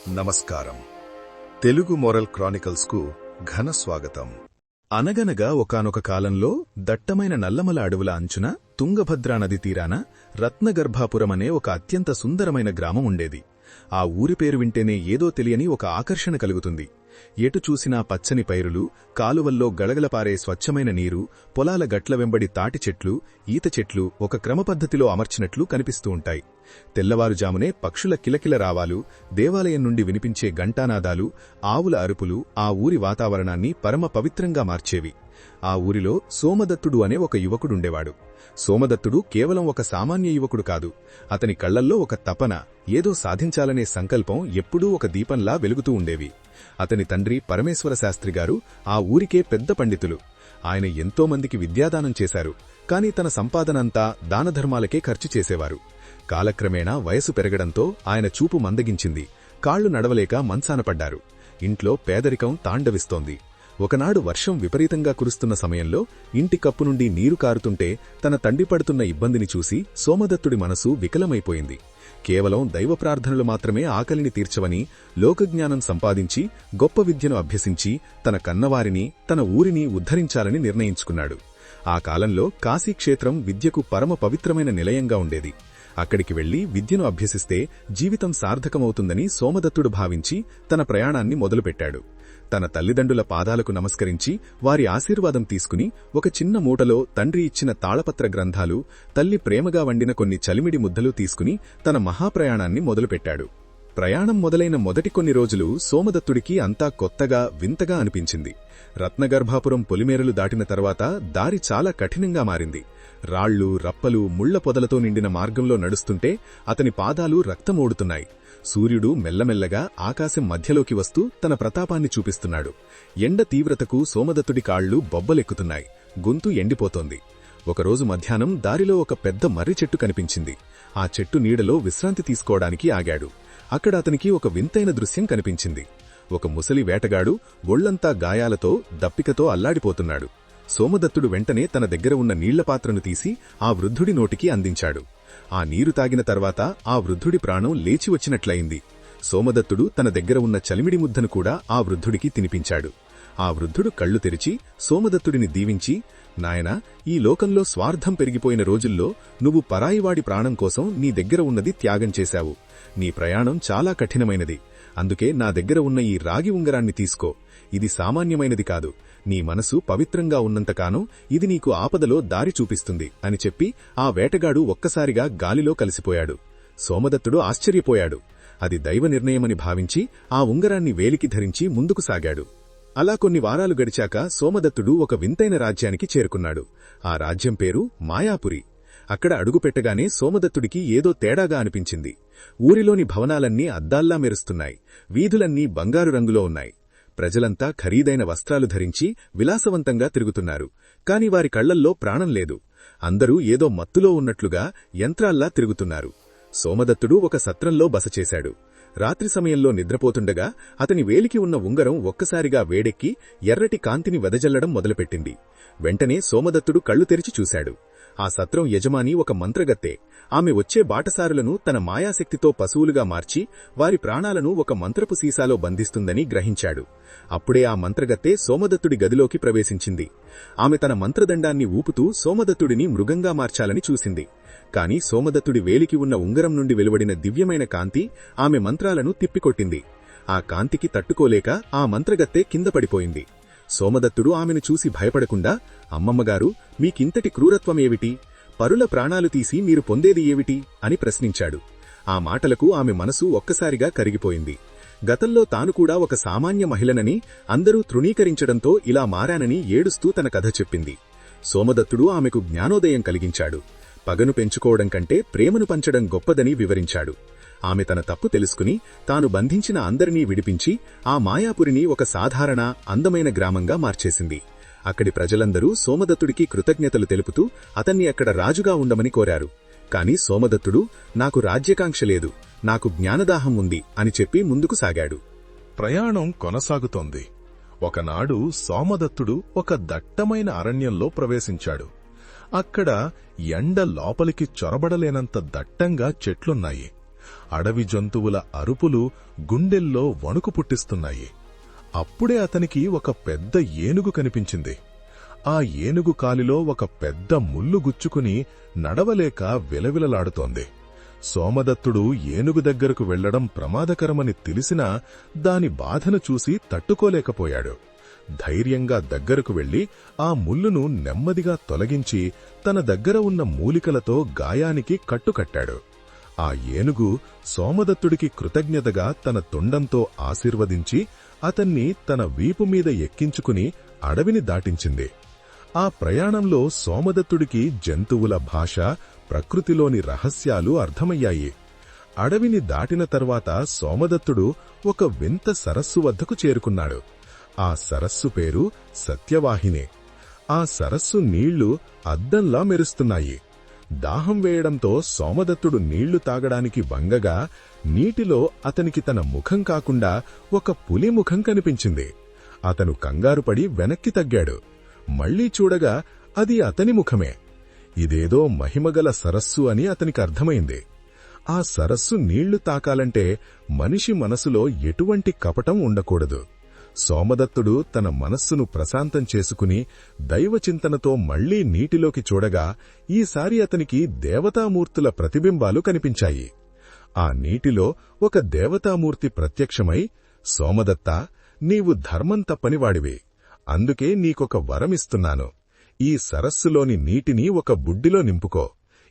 నమస్కారం. తెలుగు మోరల్ క్రానికల్స్కు ఘన స్వాగతం. అనగనగా ఒకానొక కాలంలో దట్టమైన నల్లమల అడవుల అంచున తుంగభద్రా నది తీరాన రత్నగర్భాపురమనే ఒక అత్యంత సుందరమైన గ్రామం ఉండేది. ఆ ఊరి పేరు వింటేనే ఏదో తెలియని ఒక ఆకర్షణ కలుగుతుంది. ఎటు చూసినా పచ్చని పైరులు, కాలువల్లో గళగళపారే స్వచ్ఛమైన నీరు, పొలాల గట్ల వెంబడి తాటి చెట్లు, ఈత చెట్లు ఒక క్రమపద్ధతిలో అమర్చినట్లు కనిపిస్తూ ఉంటాయి. తెల్లవారుజామునే పక్షుల కిలకిల రావాలు, దేవాలయం నుండి వినిపించే ఘంటానాదాలు, ఆవుల అరుపులు ఆ ఊరి వాతావరణాన్ని పరమ పవిత్రంగా మార్చేవి. ఆ ఊరిలో సోమదత్తుడు అనే ఒక యువకుడుండేవాడు. సోమదత్తుడు కేవలం ఒక సామాన్య యువకుడు కాదు. అతని కళ్లల్లో ఒక తపన, ఏదో సాధించాలనే సంకల్పం ఎప్పుడూ ఒక దీపంలా వెలుగుతూ ఉండేవి. అతని తండ్రి పరమేశ్వర శాస్త్రిగారు ఆ ఊరికే పెద్ద పండితులు. ఆయన ఎంతోమందికి విద్యాదానం చేశారు. కాని తన సంపాదనంతా దానధర్మాలకే ఖర్చు చేసేవారు. కాలక్రమేణా వయసు పెరగడంతో ఆయన చూపు మందగించింది. కాళ్లు నడవలేక మంచాన పడ్డారు. ఇంట్లో పేదరికం తాండవిస్తోంది. ఒకనాడు వర్షం విపరీతంగా కురుస్తున్న సమయంలో ఇంటి కప్పు నుండి నీరు కారుతుంటే తన తండ్రి పడుతున్న ఇబ్బందిని చూసి సోమదత్తుడి మనసు వికలమైపోయింది. కేవలం దైవ ప్రార్థనలు మాత్రమే ఆకలిని తీర్చవని, లోకజ్ఞానం సంపాదించి గొప్ప విద్యను అభ్యసించి తన కన్నవారిని, తన ఊరిని ఉద్ధరించాలని నిర్ణయించుకున్నాడు. ఆ కాలంలో కాశీక్షేత్రం విద్యకు పరమ పవిత్రమైన నిలయంగా ఉండేది. అక్కడికి వెళ్లి విద్యను అభ్యసిస్తే జీవితం సార్థకమవుతుందని సోమదత్తుడు భావించి తన ప్రయాణాన్ని మొదలుపెట్టాడు. తన తల్లిదండ్రుల పాదాలకు నమస్కరించి వారి ఆశీర్వాదం తీసుకుని ఒక చిన్న మూటలో తండ్రి ఇచ్చిన తాళపత్ర గ్రంథాలు, తల్లి ప్రేమగా వండిన కొన్ని చలిమిడి ముద్దలు తీసుకుని తన మహాప్రయాణాన్ని మొదలుపెట్టాడు. ప్రయాణం మొదలైన మొదటి కొన్ని రోజులు సోమదత్తుడికి అంతా కొత్తగా, వింతగా అనిపించింది. రత్నగర్భాపురం పొలిమేరలు దాటిన తర్వాత దారి చాలా కఠినంగా మారింది. రాళ్లు, రప్పలు, ముళ్ల పొదలతో నిండిన మార్గంలో నడుస్తుంటే అతని పాదాలు రక్తమోడుతున్నాయి. సూర్యుడు మెల్లమెల్లగా ఆకాశం మధ్యలోకి వస్తూ తన ప్రతాపాన్ని చూపిస్తున్నాడు. ఎండ తీవ్రతకు సోమదత్తుడి కాళ్లు బొబ్బలెక్కుతున్నాయి. గొంతు ఎండిపోతోంది. ఒకరోజు మధ్యాహ్నం దారిలో ఒక పెద్ద మర్రి చెట్టు కనిపించింది. ఆ చెట్టు నీడలో విశ్రాంతి తీసుకోవడానికి ఆగాడు. అక్కడ అతనికి ఒక వింతైన దృశ్యం కనిపించింది. ఒక ముసలి వేటగాడు ఒళ్లంతా గాయాలతో, దప్పికతో అల్లాడిపోతున్నాడు. సోమదత్తుడు వెంటనే తన దగ్గర ఉన్న నీళ్లపాత్రను తీసి ఆ వృద్ధుడి నోటికి అందించాడు. ఆ నీరు తాగిన తర్వాత ఆ వృద్ధుడి ప్రాణం లేచి వచ్చినట్లయింది. సోమదత్తుడు తన దగ్గర ఉన్న చలిమిడి ముద్దను కూడా ఆ వృద్ధుడికి తినిపించాడు. ఆ వృద్ధుడు కళ్లు తెరిచి సోమదత్తుడిని దీవించి, నాయనా, ఈ లోకంలో స్వార్థం పెరిగిపోయిన రోజుల్లో నువ్వు పరాయివాడి ప్రాణం కోసం నీ దగ్గర ఉన్నది త్యాగం చేశావు. నీ ప్రయాణం చాలా కఠినమైనది. అందుకే నా దగ్గర ఉన్న ఈ రాగి ఉంగరాన్ని తీసుకో. ఇది సామాన్యమైనది కాదు. నీ మనసు పవిత్రంగా ఉన్నంతకాలం ఇది నీకు ఆపదలో దారి చూపిస్తుంది అని చెప్పి ఆ వేటగాడు ఒక్కసారిగా గాలిలో కలిసిపోయాడు. సోమదత్తుడు ఆశ్చర్యపోయాడు. అది దైవ నిర్ణయమని భావించి ఆ ఉంగరాన్ని వేలికి ధరించి ముందుకు సాగాడు. అలా కొన్ని వారాలు గడిచాక సోమదత్తుడు ఒక వింతైన రాజ్యానికి చేరుకున్నాడు. ఆ రాజ్యం పేరు మాయాపురి. అక్కడ అడుగుపెట్టగానే సోమదత్తుడికి ఏదో తేడాగా అనిపించింది. ఊరిలోని భవనాలన్నీ అద్దాల్లా మెరుస్తున్నాయి. వీధులన్నీ బంగారు రంగులో ఉన్నాయి. ప్రజలంతా ఖరీదైన వస్త్రాలు ధరించి విలాసవంతంగా తిరుగుతున్నారు. కాని వారి కళ్లల్లో ప్రాణం లేదు. అందరూ ఏదో మత్తులో ఉన్నట్లుగా యంత్రాల్లా తిరుగుతున్నారు. సోమదత్తుడు ఒక సత్రంలో బస చేశాడు. రాత్రి సమయంలో నిద్రపోతుండగా అతని వేలికి ఉన్న ఉంగరం ఒక్కసారిగా వేడెక్కి ఎర్రటి కాంతిని వెదజల్లడం మొదలుపెట్టింది. వెంటనే సోమదత్తుడు కళ్లు తెరిచి చూశాడు. ఆ సత్రం యజమాని ఒక మంత్రగత్తె. ఆమె వచ్చే బాటసారులను తన మాయాశక్తితో పశువులుగా మార్చి వారి ప్రాణాలను ఒక మంత్రపు సీసాలో బంధిస్తుందని గ్రహించాడు. అప్పుడే ఆ మంత్రగత్తె సోమదత్తుడి గదిలోకి ప్రవేశించింది. ఆమె తన మంత్రదండాన్ని ఊపుతూ సోమదత్తుడిని మృగంగా మార్చాలని చూసింది. కాని సోమదత్తుడి వేలికి ఉన్న ఉంగరం నుండి వెలువడిన దివ్యమైన కాంతి ఆమె మంత్రాలను తిప్పికొట్టింది. ఆ కాంతికి తట్టుకోలేక ఆ మంత్రగత్తె కింద పడిపోయింది. సోమదత్తుడు ఆమెను చూసి భయపడకుండా, అమ్మమ్మగారు, మీకింతటి క్రూరత్వమేమిటి? పరుల ప్రాణాలు తీసి మీరు పొందేది ఏమిటి అని ప్రశ్నించాడు. ఆ మాటలకు ఆమె మనసు ఒక్కసారిగా కరిగిపోయింది. గతంలో తాను కూడా ఒక సామాన్య మహిళనని, అందరూ తృణీకరించడంతో ఇలా మారానని ఏడుస్తూ తన కథ చెప్పింది. సోమదత్తుడు ఆమెకు జ్ఞానోదయం కలిగించాడు. పగను పెంచుకోవడం కంటే ప్రేమను పంచడం గొప్పదని వివరించాడు. ఆమె తన తప్పు తెలుసుకుని తాను బంధించిన అందరినీ విడిపించి ఆ మాయాపురిని ఒక సాధారణ, అందమైన గ్రామంగా మార్చేసింది. అక్కడి ప్రజలందరూ సోమదత్తుడికి కృతజ్ఞతలు తెలుపుతూ అతన్ని అక్కడ రాజుగా ఉండమని కోరారు. కాని సోమదత్తుడు, నాకు రాజ్యకాంక్ష లేదు, నాకు జ్ఞానదాహం ఉంది అని చెప్పి ముందుకు సాగాడు. ప్రయాణం కొనసాగుతోంది. ఒకనాడు సోమదత్తుడు ఒక దట్టమైన అరణ్యంలో ప్రవేశించాడు. అక్కడ ఎండ లోపలికి చొరబడలేనంత దట్టంగా చెట్లున్నాయి. అడవి జంతువుల అరుపులు గుండెల్లో వణుకు పుట్టిస్తున్నాయి. అప్పుడే అతనికి ఒక పెద్ద ఏనుగు కనిపించింది. ఆ ఏనుగు కాలిలో ఒక పెద్ద ముల్లు గుచ్చుకుని నడవలేక విలవిలలాడుతోంది. సోమదత్తుడు ఏనుగు దగ్గరకు వెళ్లడం ప్రమాదకరమని తెలిసినా దాని బాధను చూసి తట్టుకోలేకపోయాడు. ధైర్యంగా దగ్గరకు వెళ్లి ఆ ముల్లును నెమ్మదిగా తొలగించి తన దగ్గర ఉన్న మూలికలతో గాయానికి కట్టుకట్టాడు. ఆ ఏనుగు సోమదత్తుడికి కృతజ్ఞతగా తన తొండంతో ఆశీర్వదించి అతన్ని తన వీపుమీద ఎక్కించుకుని అడవిని దాటించింది. ఆ ప్రయాణంలో సోమదత్తుడికి జంతువుల భాష, ప్రకృతిలోని రహస్యాలు అర్థమయ్యాయి. అడవిని దాటిన తర్వాత సోమదత్తుడు ఒక వింత సరస్సు వద్దకు చేరుకున్నాడు. ఆ సరస్సు పేరు సత్యవాహినే. ఆ సరస్సు నీళ్లు అద్దంలా మెరుస్తున్నాయి. దాహం వేయడంతో సోమదత్తుడు నీళ్లు తాగడానికి వంగగా నీటిలో అతనికి తన ముఖం కాకుండా ఒక పులి ముఖం కనిపించింది. అతను కంగారుపడి వెనక్కి తగ్గాడు. మళ్లీ చూడగా అది అతని ముఖమే. ఇదేదో మహిమగల సరస్సు అని అతనికి అర్థమైంది. ఆ సరస్సు నీళ్లు తాకాలంటే మనిషి మనసులో ఎటువంటి కపటం ఉండకూడదు. సోమదత్తుడు తన మనస్సును ప్రశాంతం చేసుకుని దైవచింతనతో మళ్లీ నీటిలోకి చూడగా ఈసారి అతనికి దేవతామూర్తుల ప్రతిబింబాలు కనిపించాయి. ఆ నీటిలో ఒక దేవతామూర్తి ప్రత్యక్షమై, సోమదత్తా, నీవు ధర్మం తప్పనివాడివి. అందుకే నీకొక వరమిస్తున్నాను. ఈ సరస్సులోని నీటిని ఒక బుడ్డిలో నింపుకో.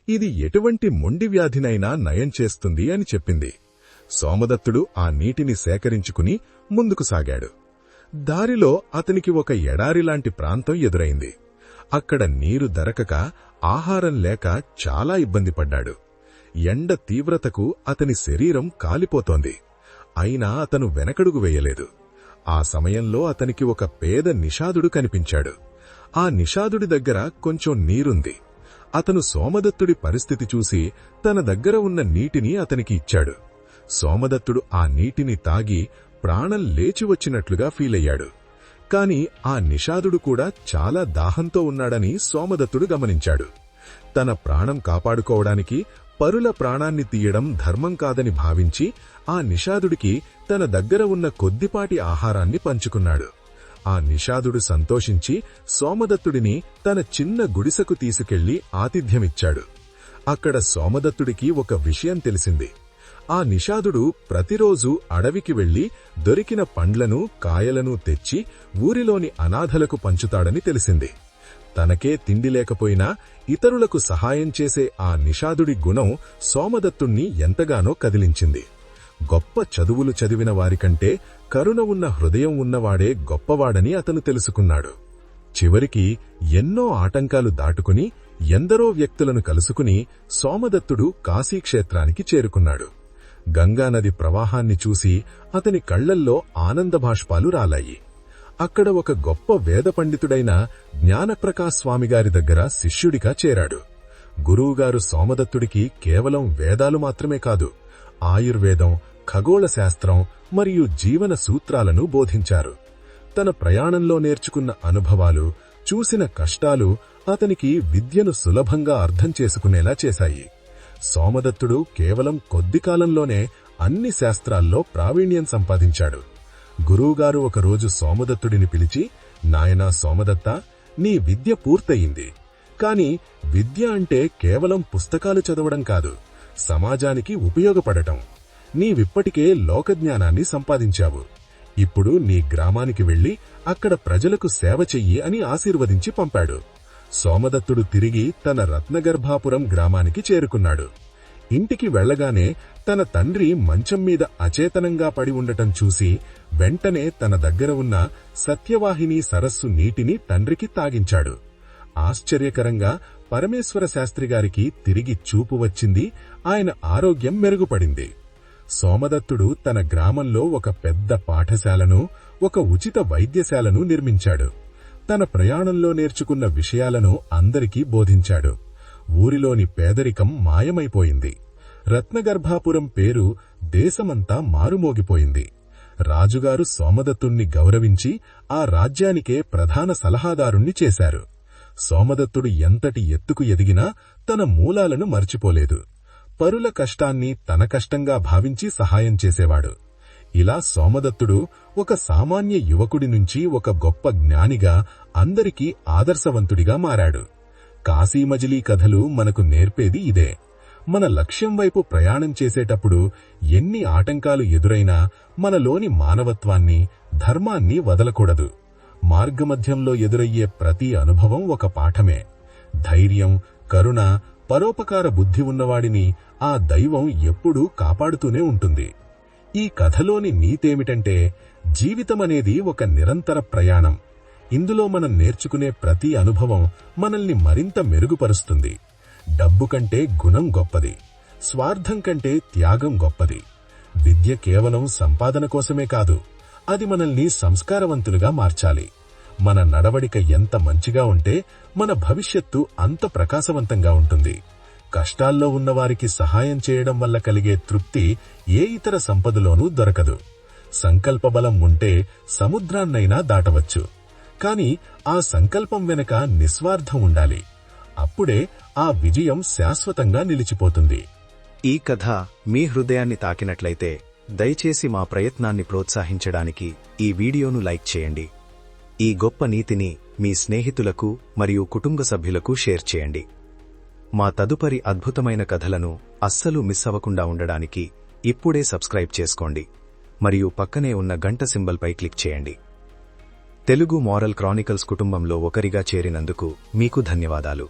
ఇది ఎటువంటి మొండి వ్యాధినైనా నయం చేస్తుంది అని చెప్పింది. సోమదత్తుడు ఆ నీటిని సేకరించుకుని ముందుకు సాగాడు. దారిలో అతనికి ఒక ఎడారిలాంటి ప్రాంతం ఎదురైంది. అక్కడ నీరు దొరకక, ఆహారం లేక చాలా ఇబ్బంది పడ్డాడు. ఎండ తీవ్రతకు అతని శరీరం కాలిపోతోంది. అయినా అతను వెనకడుగు వేయలేదు. ఆ సమయంలో అతనికి ఒక పేద నిషాదుడు కనిపించాడు. ఆ నిషాదుడి దగ్గర కొంచెం నీరుంది. అతను సోమదత్తుడి పరిస్థితి చూసి తన దగ్గర ఉన్న నీటిని అతనికి ఇచ్చాడు. సోమదత్తుడు ఆ నీటిని తాగి ప్రాణం లేచి వచ్చినట్లుగా ఫీలయ్యాడు. కాని ఆ నిషాదుడు కూడా చాలా దాహంతో ఉన్నాడని సోమదత్తుడు గమనించాడు. తన ప్రాణం కాపాడుకోవడానికి పరుల ప్రాణాన్ని తీయడం ధర్మం కాదని భావించి ఆ నిషాదుడికి తన దగ్గర ఉన్న కొద్దిపాటి ఆహారాన్ని పంచుకున్నాడు. ఆ నిషాదుడు సంతోషించి సోమదత్తుడిని తన చిన్న గుడిసెకు తీసుకెళ్లి ఆతిథ్యమిచ్చాడు. అక్కడ సోమదత్తుడికి ఒక విషయం తెలిసింది. ఆ నిషాదుడు ప్రతిరోజూ అడవికి వెళ్లి దొరికిన పండ్లను, కాయలను తెచ్చి ఊరిలోని అనాథలకు పంచుతాడని తెలిసింది. తనకే తిండి లేకపోయినా ఇతరులకు సహాయం చేసే ఆ నిషాదుడి గుణం సోమదత్తుణ్ణి ఎంతగానో కదిలించింది. గొప్ప చదువులు చదివిన వారికంటే కరుణ ఉన్న హృదయం ఉన్నవాడే గొప్పవాడని అతను తెలుసుకున్నాడు. చివరికి ఎన్నో ఆటంకాలు దాటుకుని ఎందరో వ్యక్తులను కలుసుకుని సోమదత్తుడు కాశీక్షేత్రానికి చేరుకున్నాడు. గంగానది ప్రవాహాన్ని చూసి అతని కళ్లల్లో ఆనందభాష్పాలు రాలాయి. అక్కడ ఒక గొప్ప వేద పండితుడైన జ్ఞానప్రకాశ్ స్వామిగారి దగ్గర శిష్యుడిగా చేరాడు. గురువుగారు సోమదత్తుడికి కేవలం వేదాలు మాత్రమే కాదు, ఆయుర్వేదం, ఖగోళ శాస్త్రం మరియు జీవన సూత్రాలను బోధించారు. తన ప్రయాణంలో నేర్చుకున్న అనుభవాలు, చూసిన కష్టాలు అతనికి విద్యను సులభంగా అర్థం చేసుకునేలా చేశాయి. సోమదత్తుడు కేవలం కొద్ది కాలంలోనే అన్ని శాస్త్రాల్లో ప్రావీణ్యం సంపాదించాడు. గురువుగారు ఒకరోజు సోమదత్తుడిని పిలిచి, నాయనా సోమదత్తా, నీ విద్య పూర్తయింది. కాని విద్య అంటే కేవలం పుస్తకాలు చదవడం కాదు, సమాజానికి ఉపయోగపడటం. నీవిప్పటికే లోకజ్ఞానాన్ని సంపాదించావు. ఇప్పుడు నీ గ్రామానికి వెళ్లి అక్కడ ప్రజలకు సేవ చెయ్యి అని ఆశీర్వదించి పంపాడు. సోమదత్తుడు తిరిగి తన రత్నగర్భాపురం గ్రామానికి చేరుకున్నాడు. ఇంటికి వెళ్లగానే తన తండ్రి మంచం మీద అచేతనంగా పడి ఉండటం చూసి వెంటనే తన దగ్గర ఉన్న సత్యవాహిని సరస్సు నీటిని తండ్రికి తాగించాడు. ఆశ్చర్యకరంగా పరమేశ్వర శాస్త్రిగారికి తిరిగి చూపు వచ్చింది. ఆయన ఆరోగ్యం మెరుగుపడింది. సోమదత్తుడు తన గ్రామంలో ఒక పెద్ద పాఠశాలను, ఒక ఉచిత వైద్యశాలను నిర్మించాడు. తన ప్రయాణంలో నేర్చుకున్న విషయాలను అందరికీ బోధించాడు. ఊరిలోని పేదరికం మాయమైపోయింది. రత్నగర్భాపురం పేరు దేశమంతా మారుమోగిపోయింది. రాజుగారు సోమదత్తుణ్ణి గౌరవించి ఆ రాజ్యానికే ప్రధాన సలహాదారుణ్ణి చేశారు. సోమదత్తుడు ఎంతటి ఎత్తుకు ఎదిగినా తన మూలాలను మర్చిపోలేదు. పరుల కష్టాన్ని తన కష్టంగా భావించి సహాయం చేసేవాడు. ఇలా సోమదత్తుడు ఒక సామాన్య యువకుడి నుంచి ఒక గొప్ప జ్ఞానిగా, అందరికీ ఆదర్శవంతుడిగా మారాడు. కాశీమజిలీ కథలు మనకు నేర్పేది ఇదే. మన లక్ష్యం వైపు ప్రయాణం చేసేటప్పుడు ఎన్ని ఆటంకాలు ఎదురైనా మనలోని మానవత్వాన్ని, ధర్మాన్ని వదలకూడదు. మార్గమధ్యంలో ఎదురయ్యే ప్రతి అనుభవం ఒక పాఠమే. ధైర్యం, కరుణ, పరోపకార బుద్ధి ఉన్నవాడిని ఆ దైవం ఎప్పుడూ కాపాడుతూనే ఉంటుంది. ఈ కథలోని నీతేమిటంటే, జీవితమనేది ఒక నిరంతర ప్రయాణం. ఇందులో మనం నేర్చుకునే ప్రతి అనుభవం మనల్ని మరింత మెరుగుపరుస్తుంది. డబ్బు కంటే గుణం గొప్పది, స్వార్థం కంటే త్యాగం గొప్పది. విద్య కేవలం సంపాదన కోసమే కాదు, అది మనల్ని సంస్కారవంతులుగా మార్చాలి. మన నడవడిక ఎంత మంచిగా ఉంటే మన భవిష్యత్తు అంత ప్రకాశవంతంగా ఉంటుంది. కష్టాల్లో ఉన్నవారికి సహాయం చేయడం వల్ల కలిగే తృప్తి ఏ ఇతర సంపదలోనూ దొరకదు. సంకల్పబలం ఉంటే సముద్రాన్నైనా దాటవచ్చు. కాని ఆ సంకల్పం వెనక నిస్వార్థం ఉండాలి. అప్పుడే ఆ విజయం శాశ్వతంగా నిలిచిపోతుంది. ఈ కథ మీ హృదయాన్ని తాకినట్లయితే దయచేసి మా ప్రయత్నాన్ని ప్రోత్సహించడానికి ఈ వీడియోను లైక్ చేయండి. ఈ గొప్ప నీతిని మీ స్నేహితులకు మరియు కుటుంబ సభ్యులకు షేర్ చేయండి. మా తదుపరి అద్భుతమైన కథలను అస్సలు మిస్ అవ్వకుండా ఉండడానికి ఇప్పుడే సబ్స్క్రైబ్ చేసుకోండి మరియు పక్కనే ఉన్న గంట సింబల్పై క్లిక్ చేయండి. తెలుగు మోరల్ క్రానికల్స్ కుటుంబంలో ఒకరిగా చేరినందుకు మీకు ధన్యవాదాలు.